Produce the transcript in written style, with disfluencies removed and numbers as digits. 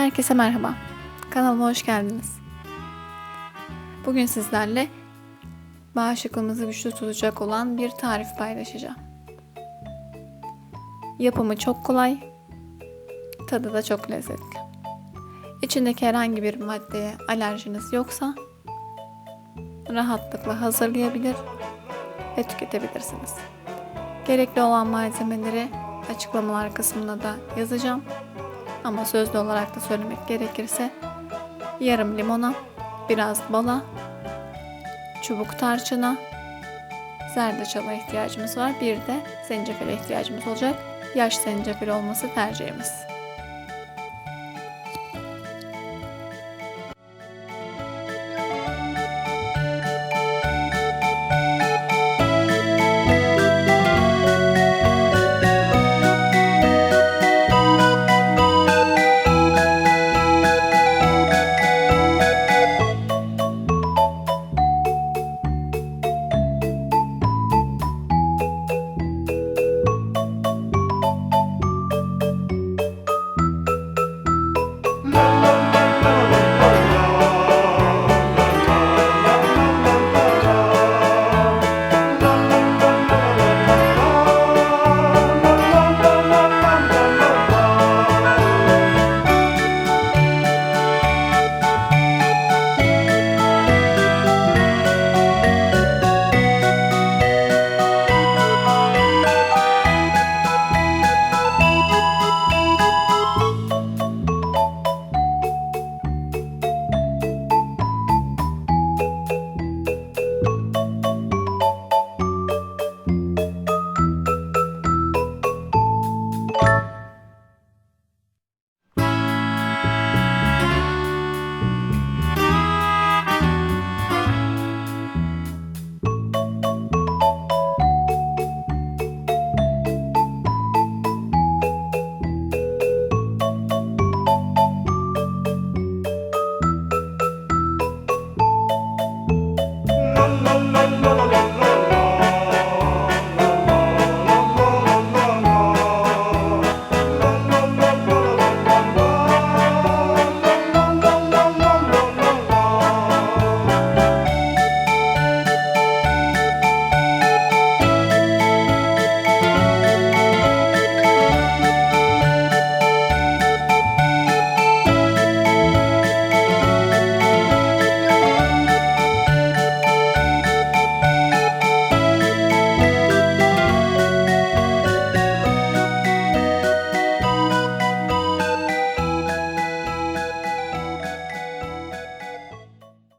Herkese merhaba. Kanalıma hoş geldiniz. Bugün sizlerle bağışıklığımızı güçlü tutacak olan bir tarif paylaşacağım. Yapımı çok kolay, tadı da çok lezzetli. İçindeki herhangi bir maddeye alerjiniz yoksa rahatlıkla hazırlayabilir ve tüketebilirsiniz. Gerekli olan malzemeleri açıklamalar kısmına da yazacağım. Ama sözlü olarak da söylemek gerekirse yarım limona, biraz bala, çubuk tarçına, zerdeçala ihtiyacımız var. Bir de zencefile ihtiyacımız olacak. Yaş zencefil olması tercihimiz.